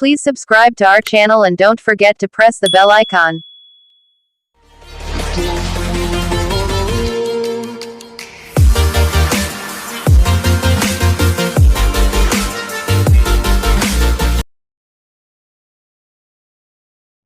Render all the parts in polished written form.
Please subscribe to our channel and don't forget to press the bell icon.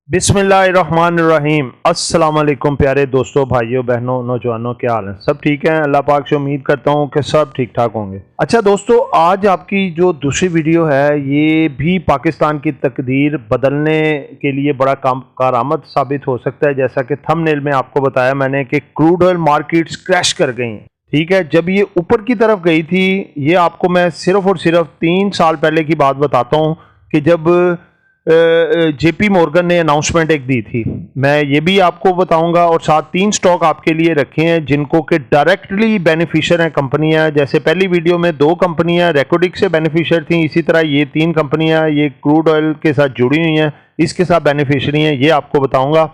बिस्मिल्लाहिर्रहमानिर्रहीम। अस्सलाम वालेकुम प्यारे दोस्तों, भाइयों बहनों, नौजवानों, क्या हाल है? सब ठीक है? अल्लाह पाक से उम्मीद करता हूँ कि सब ठीक ठाक होंगे। अच्छा दोस्तों, आज आपकी जो दूसरी वीडियो है ये भी पाकिस्तान की तकदीर बदलने के लिए बड़ा कारआमद साबित हो सकता है। जैसा कि थंबनेल में आपको बताया मैंने कि क्रूड ऑयल मार्केट्स क्रैश कर गई हैं। ठीक है, जब ये ऊपर की तरफ गई थी, ये आपको मैं सिर्फ और सिर्फ 3 साल पहले की बात बताता हूँ कि जब जेपी मॉर्गन ने अनाउंसमेंट एक दी थी। मैं ये भी आपको बताऊंगा और साथ 3 स्टॉक आपके लिए रखे हैं जिनको कि डायरेक्टली बेनिफिशियर हैं कंपनियां। जैसे पहली वीडियो में 2 कंपनियां रेकोडिक से बेनिफिशियर थी, इसी तरह ये 3 कंपनियां ये क्रूड ऑयल के साथ जुड़ी हुई हैं, इसके साथ बेनिफिशियरी हैं, ये आपको बताऊंगा।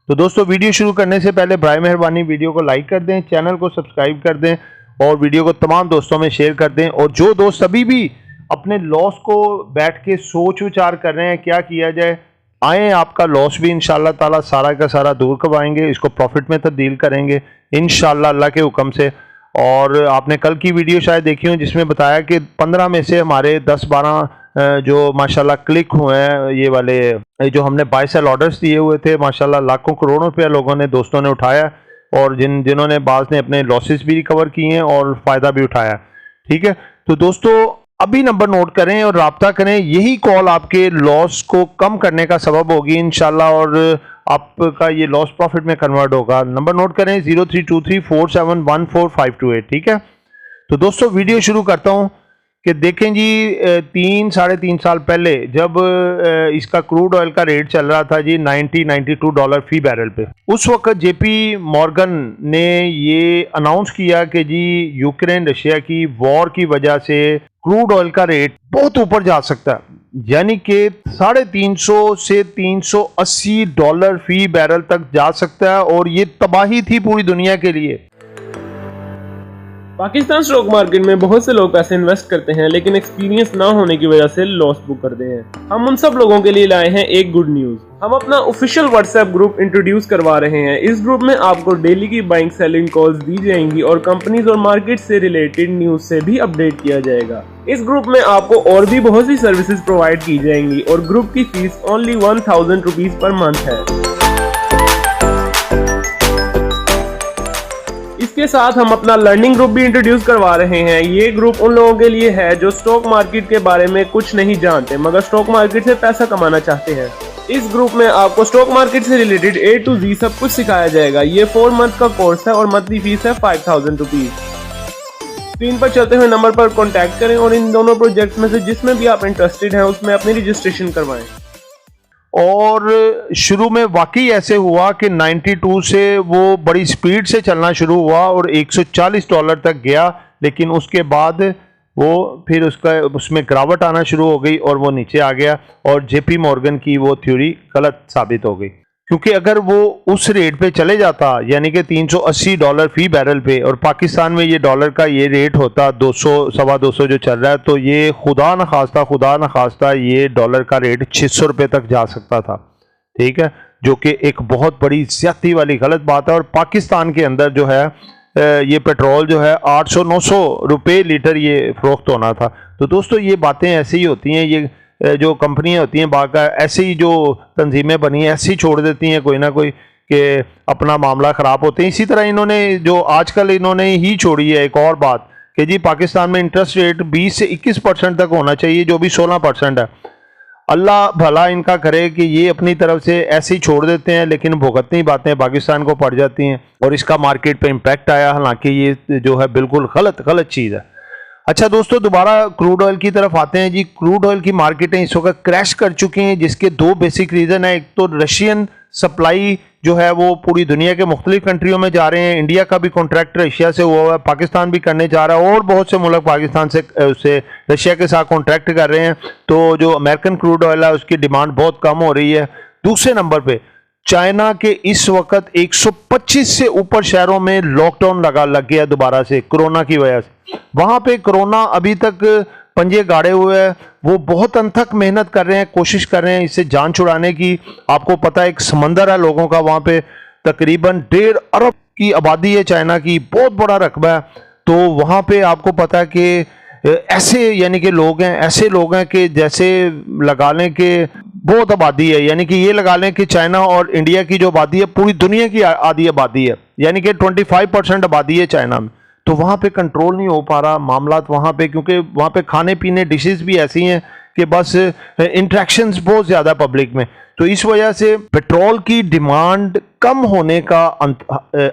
तो दोस्तों, वीडियो शुरू करने से पहले बराए मेहरबानी वीडियो को लाइक कर दें, चैनल को सब्सक्राइब कर दें और वीडियो को तमाम दोस्तों में शेयर कर दें। और जो दोस्त अभी भी अपने लॉस को बैठ के सोच विचार कर रहे हैं क्या किया जाए, आए आपका लॉस भी इंशाल्लाह ताला सारा का सारा दूर करवाएंगे, इसको प्रॉफिट में तब्दील करेंगे इंशाल्लाह अल्लाह के हुक्म से। और आपने कल की वीडियो शायद देखी हो जिसमें बताया कि 15 में से हमारे 10-12 जो माशाल्लाह क्लिक हुए हैं, ये वाले जो हमने बाय सेल ऑर्डर्स दिए हुए थे, माशाल्लाह लाखों करोड़ों रुपया लोगों ने, दोस्तों ने उठाया और जिन्होंने बाज ने अपने लॉसेस भी रिकवर किए हैं और फ़ायदा भी उठाया। ठीक है, तो दोस्तों अभी नंबर नोट करें और राब्ता करें, यही कॉल आपके लॉस को कम करने का सबब होगी इंशाल्लाह और आपका ये लॉस प्रॉफिट में कन्वर्ट होगा। नंबर नोट करें 0323471458। ठीक है, तो दोस्तों वीडियो शुरू करता हूं कि देखें जी, 3-3.5 साल पहले जब इसका क्रूड ऑयल का रेट चल रहा था जी $92 फी बैरल पे, उस वक्त जेपी मॉर्गन ने ये अनाउंस किया कि जी यूक्रेन रशिया की वॉर की वजह से क्रूड ऑयल का रेट बहुत ऊपर जा सकता है, यानी कि $350 से $380 फी बैरल तक जा सकता है। और ये तबाही थी पूरी दुनिया के लिए। पाकिस्तान स्टॉक मार्केट में बहुत से लोग पैसे इन्वेस्ट करते हैं लेकिन एक्सपीरियंस ना होने की वजह से लॉस बुक करते हैं। हम उन सब लोगों के लिए लाए हैं एक गुड न्यूज। हम अपना ऑफिशियल व्हाट्सएप ग्रुप इंट्रोड्यूस करवा रहे हैं। इस ग्रुप में आपको डेली की बाइंग सेलिंग कॉल्स दी जाएंगी और कंपनीज और मार्केट से रिलेटेड न्यूज से भी अपडेट किया जाएगा। इस ग्रुप में आपको और भी बहुत सी सर्विसेज प्रोवाइड की जाएंगी और ग्रुप की fees only 1000 rupees per month है। इसके साथ हम अपना लर्निंग ग्रुप भी इंट्रोड्यूस करवा रहे हैं। ये ग्रुप उन लोगों के लिए है जो स्टॉक मार्केट के बारे में कुछ नहीं जानते मगर स्टॉक मार्केट से पैसा कमाना चाहते हैं। इस ग्रुप में आपको स्टॉक मार्केट से रिलेटेड A to Z सब कुछ सिखाया जाएगा। ये 4 मंथ का कोर्स है और मंथली फीस है 5000 रुपीज। स्क्रीन पर चलते हुए नंबर पर कॉन्टैक्ट करें और इन दोनों प्रोजेक्ट में से जिसमें भी आप इंटरेस्टेड हैं उसमें अपनी रजिस्ट्रेशन करवाएं। और शुरू में वाकई ऐसे हुआ कि 92 से वो बड़ी स्पीड से चलना शुरू हुआ और $140 तक गया, लेकिन उसके बाद वो फिर उसमें गिरावट आना शुरू हो गई और वो नीचे आ गया। और जेपी मॉर्गन की वो थ्योरी गलत साबित हो गई, क्योंकि अगर वो उस रेट पे चले जाता यानी कि $380 फी बैरल पे और पाकिस्तान में ये डॉलर का ये रेट होता 200-225 जो चल रहा है, तो ये खुदा न खास्ता ये डॉलर का रेट 600 रुपये तक जा सकता था। ठीक है, जो कि एक बहुत बड़ी ज्यादती वाली गलत बात है। और पाकिस्तान के अंदर जो है ये पेट्रोल जो है 800-900 रुपये लीटर ये फरोख्त होना था। तो दोस्तों, ये बातें ऐसे ही होती हैं, ये जो कंपनियां होती हैं बाका ऐसे ही, जो तंजीमें बनी हैं ऐसे ही छोड़ देती हैं कोई ना कोई कि अपना मामला ख़राब होते हैं। इसी तरह इन्होंने जो आजकल इन्होंने ही छोड़ी है एक और बात कि जी पाकिस्तान में इंटरेस्ट रेट 20 से 21% तक होना चाहिए, जो भी 16% है। अल्लाह भला इनका करे कि ये अपनी तरफ से ऐसे ही छोड़ देते हैं, लेकिन भुगतनी बातें पाकिस्तान को पड़ जाती हैं और इसका मार्केट पे इम्पैक्ट आया। हालांकि ये जो है बिल्कुल गलत चीज़ है। अच्छा दोस्तों, दोबारा क्रूड ऑयल की तरफ आते हैं जी। क्रूड ऑयल की मार्केटें इस वक्त क्रैश कर चुकी हैं, जिसके 2 बेसिक रीज़न है। एक तो रशियन सप्लाई जो है वो पूरी दुनिया के मुख्तलिफ कंट्रियों में जा रहे हैं। इंडिया का भी कॉन्ट्रैक्ट रशिया से हुआ है, पाकिस्तान भी करने जा रहा है और बहुत से मुल्क पाकिस्तान से रशिया के साथ कॉन्ट्रैक्ट कर रहे हैं। तो जो अमेरिकन क्रूड ऑयल है उसकी डिमांड बहुत कम हो रही है। दूसरे नंबर पे चाइना के इस वक्त 125 से ऊपर शहरों में लॉकडाउन लग गया दोबारा से कोरोना की वजह से। वहां पे कोरोना अभी तक पंजे गाड़े हुए हैं, वो बहुत अनथक मेहनत कर रहे हैं, कोशिश कर रहे हैं इससे जान छुड़ाने की। आपको पता है एक समंदर है लोगों का वहाँ पे, तकरीबन 1.5 अरब की आबादी है चाइना की, बहुत बड़ा रकबा है। तो वहाँ पे आपको पता है कि ऐसे यानी कि लोग हैं, ऐसे लोग हैं कि जैसे लगा लें कि बहुत आबादी है, यानी कि ये लगा लें कि चाइना और इंडिया की जो आबादी है पूरी दुनिया की आधी आबादी है, यानी कि 25% आबादी है चाइना में। तो वहाँ पे कंट्रोल नहीं हो पा रहा मामला वहाँ पे, क्योंकि वहाँ पे खाने पीने डिशेस भी ऐसी हैं कि बस इंट्रैक्शंस बहुत ज़्यादा पब्लिक में। तो इस वजह से पेट्रोल की डिमांड कम होने का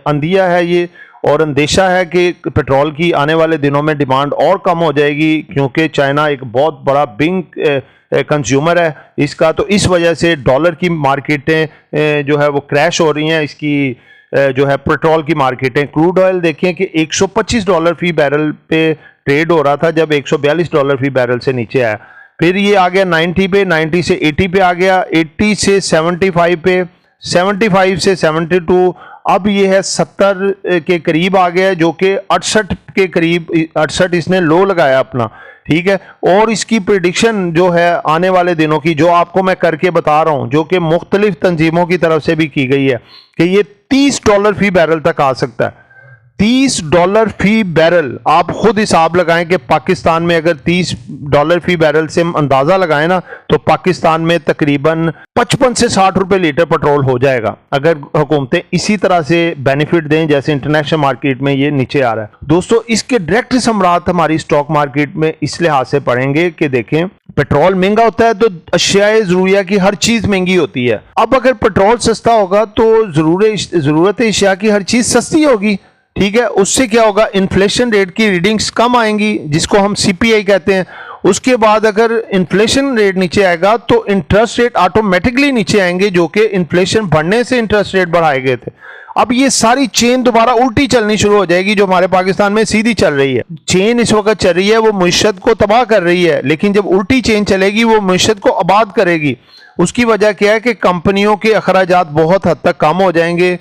अंदिया है ये, और अंदेशा है कि पेट्रोल की आने वाले दिनों में डिमांड और कम हो जाएगी, क्योंकि चाइना एक बहुत बड़ा बिग कंज्यूमर है इसका। तो इस वजह से डॉलर की मार्केटें जो है वो क्रैश हो रही हैं, इसकी जो है पेट्रोल की मार्केटें। क्रूड ऑयल देखें कि $125 फी बैरल पे ट्रेड हो रहा था, जब $142 फी बैरल से नीचे आया, फिर ये आ गया 90 पे, 90 से 80 पे आ गया, 80 से 75 पे, 75 से 72, अब ये है 70 के करीब आ गया, जो कि 68 के करीब, 68 इसने लो लगाया अपना, ठीक है। और इसकी प्रिडिक्शन जो है आने वाले दिनों की, जो आपको मैं करके बता रहा हूं, जो कि मुख्तलिफ तंजीमों की तरफ से भी की गई है, कि ये $30 फी बैरल तक आ सकता है। $30 फी बैरल, आप खुद हिसाब लगाएं कि पाकिस्तान में अगर $30 फी बैरल से हम अंदाजा लगाएं ना, तो पाकिस्तान में तकरीबन 55 से 60 रुपए लीटर पेट्रोल हो जाएगा, अगर हुकूमतें इसी तरह से बेनिफिट दें जैसे इंटरनेशनल मार्केट में ये नीचे आ रहा है। दोस्तों, इसके डायरेक्ट समरात हमारी स्टॉक मार्केट में इस लिहाज से पड़ेंगे कि देखें, पेट्रोल महंगा होता है तो अशियाए ज़रूरिया की हर चीज महंगी होती है। अब अगर पेट्रोल सस्ता होगा तो जरूरत अशिया की हर चीज सस्ती होगी, ठीक है। उससे क्या होगा, इन्फ्लेशन रेट की रीडिंग्स कम आएंगी, जिसको हम CPI कहते हैं। उसके बाद अगर इन्फ्लेशन रेट नीचे आएगा तो इंटरेस्ट रेट ऑटोमेटिकली नीचे आएंगे, जो कि इन्फ्लेशन बढ़ने से इंटरेस्ट रेट बढ़ाए गए थे। अब ये सारी चेन दोबारा उल्टी चलनी शुरू हो जाएगी, जो हमारे पाकिस्तान में सीधी चल रही है। चेन इस वक्त चल रही है, वो मुईशत को तबाह कर रही है, लेकिन जब उल्टी चेन चलेगी वो मुईशत को आबाद करेगी। उसकी वजह क्या है कि कंपनियों के अखराजात बहुत हद तक कम हो जाएंगे,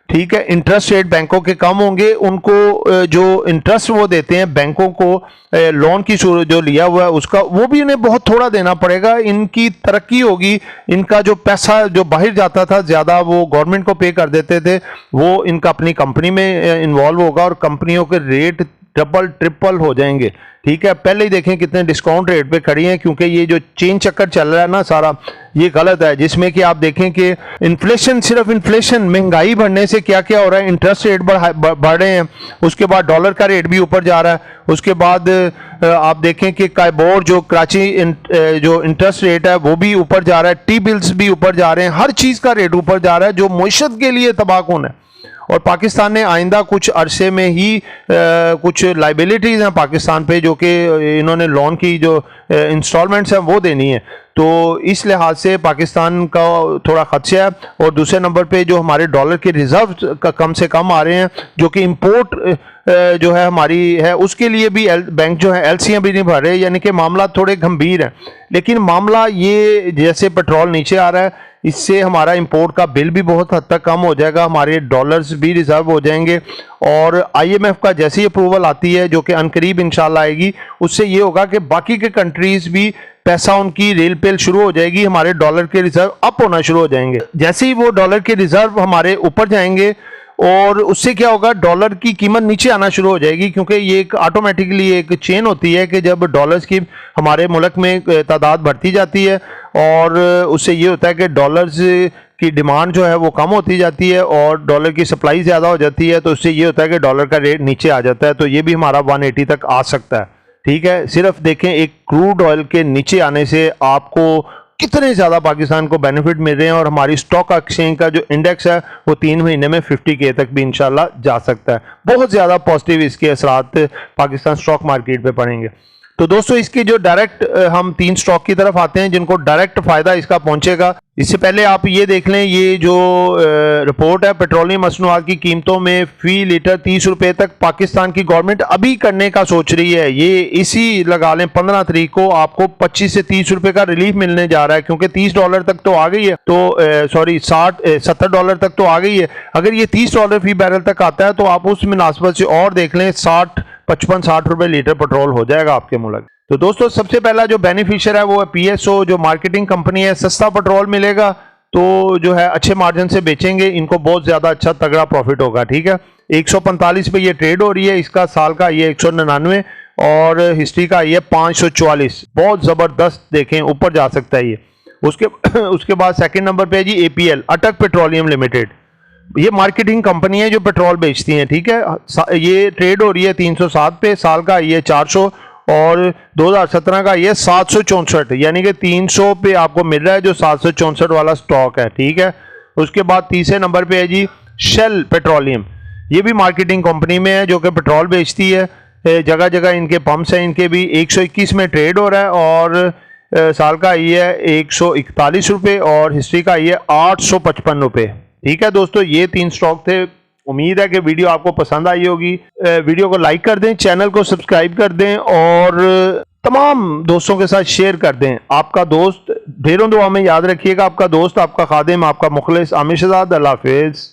ठीक है। इंटरेस्ट रेट बैंकों के कम होंगे, उनको जो इंटरेस्ट वो देते हैं बैंकों को लोन की जो लिया हुआ है उसका, वो भी इन्हें बहुत थोड़ा देना पड़ेगा। इनकी तरक्की होगी, इनका जो पैसा जो बाहर जाता था ज़्यादा वो गवर्नमेंट को पे कर देते थे, वो इनका अपनी कंपनी में इन्वॉल्व होगा और कंपनियों के रेट डबल ट्रिपल हो जाएंगे, ठीक है। पहले ही देखें कितने डिस्काउंट रेट पे खड़ी हैं, क्योंकि ये जो चेन चक्कर चल रहा है ना सारा, ये गलत है, जिसमें कि आप देखें कि इन्फ्लेशन, सिर्फ इन्फ्लेशन, महंगाई बढ़ने से क्या क्या हो रहा है, इंटरेस्ट रेट बढ़ रहे हैं, उसके बाद डॉलर का रेट भी ऊपर जा रहा है, उसके बाद आप देखें कि काइबोर जो कराची जो इंटरेस्ट रेट है वो भी ऊपर जा रहा है, टी बिल्स भी ऊपर जा रहे हैं, हर चीज़ का रेट ऊपर जा रहा है, जो मुईशत के लिए तबाहकुन है। और पाकिस्तान ने आइंदा कुछ अरसे में ही कुछ लाइबिलिटीज़ हैं पाकिस्तान पे, जो कि इन्होंने लोन की जो इंस्टॉलमेंट्स हैं वो देनी है। तो इस लिहाज से पाकिस्तान का थोड़ा खदशा है। और दूसरे नंबर पे जो हमारे डॉलर के रिजर्व का कम से कम आ रहे हैं, जो कि इंपोर्ट जो है हमारी है, उसके लिए भी बैंक जो है LC'याँ भी नहीं भर रहे, यानी कि मामला थोड़े गंभीर हैं। लेकिन मामला ये, जैसे पेट्रोल नीचे आ रहा है, इससे हमारा इंपोर्ट का बिल भी बहुत हद तक कम हो जाएगा, हमारे डॉलर्स भी रिजर्व हो जाएंगे। और IMF का जैसे ही अप्रूवल आती है, जो कि अनकरीब इंशाल्लाह आएगी, उससे ये होगा कि बाकी के कंट्रीज भी पैसा उनकी रेल पेल शुरू हो जाएगी, हमारे डॉलर के रिजर्व अप होना शुरू हो जाएंगे। जैसे ही वो डॉलर के रिजर्व हमारे ऊपर जाएंगे, और उससे क्या होगा, डॉलर की कीमत नीचे आना शुरू हो जाएगी, क्योंकि ये एक ऑटोमेटिकली एक चेन होती है कि जब डॉलर्स की हमारे मुल्क में तादाद बढ़ती जाती है, और उससे ये होता है कि डॉलर्स की डिमांड जो है वो कम होती जाती है और डॉलर की सप्लाई ज़्यादा हो जाती है, तो उससे ये होता है कि डॉलर का रेट नीचे आ जाता है। तो ये भी हमारा 180 तक आ सकता है, ठीक है। सिर्फ देखें, एक क्रूड ऑयल के नीचे आने से आपको कितने ज़्यादा पाकिस्तान को बेनिफिट मिल रहे हैं, और हमारी स्टॉक एक्सचेंज का जो इंडेक्स है वो 3 महीने में 50K तक भी इंशाल्लाह जा सकता है। बहुत ज़्यादा पॉजिटिव इसके असरात पाकिस्तान स्टॉक मार्केट पे पड़ेंगे। तो दोस्तों, इसकी जो डायरेक्ट हम 3 स्टॉक की तरफ आते हैं जिनको डायरेक्ट फ़ायदा इसका पहुंचेगा। इससे पहले आप ये देख लें, ये जो रिपोर्ट है, पेट्रोलियम मसनूआत की कीमतों में फ़ी लीटर 30 रुपये तक पाकिस्तान की गवर्नमेंट अभी करने का सोच रही है। ये इसी लगा लें 15 तारीख को आपको 25 से 30 रुपये का रिलीफ मिलने जा रहा है, क्योंकि $30 तक तो आ गई है, तो सॉरी $70 तक तो आ गई है। अगर ये $30 फी बैरल तक आता है तो आप उस मुनासबत से और देख लें, 55-60 रुपये लीटर पेट्रोल हो जाएगा आपके मुल्क। तो दोस्तों सबसे पहला जो बेनिफिशियर है वो है पीएसओ, जो मार्केटिंग कंपनी है। सस्ता पेट्रोल मिलेगा तो जो है अच्छे मार्जिन से बेचेंगे, इनको बहुत ज्यादा अच्छा तगड़ा प्रॉफिट होगा। ठीक है, 145 पे ये ट्रेड हो रही है, इसका साल का ये 199 और हिस्ट्री का ये 544, बहुत जबरदस्त, देखें ऊपर जा सकता है ये। उसके बाद सेकंड नंबर पे है जी एपीएल, अटक पेट्रोलियम लिमिटेड। ये मार्केटिंग कंपनी है जो पेट्रोल बेचती है। ठीक है, ये ट्रेड हो रही है 307 पे, साल का ये 400 और 2017 का ये 764, यानी कि 300 पे आपको मिल रहा है जो 764 वाला स्टॉक है। ठीक है, उसके बाद तीसरे नंबर पे है जी शेल पेट्रोलियम। ये भी मार्केटिंग कंपनी में है जो कि पेट्रोल बेचती है, जगह जगह इनके पंप्स हैं, इनके भी 121 में ट्रेड हो रहा है और साल का ये है 141 रुपये और हिस्ट्री का ये 855 रुपये। ठीक है दोस्तों, ये 3 स्टॉक थे। उम्मीद है कि वीडियो आपको पसंद आई होगी। वीडियो को लाइक कर दें, चैनल को सब्सक्राइब कर दें और तमाम दोस्तों के साथ शेयर कर दें। आपका दोस्त, ढेरों दुआ में याद रखिएगा, आपका दोस्त, आपका खादिम, आपका मुखलिस आमिर शहजाद। अल्लाह हाफिज़।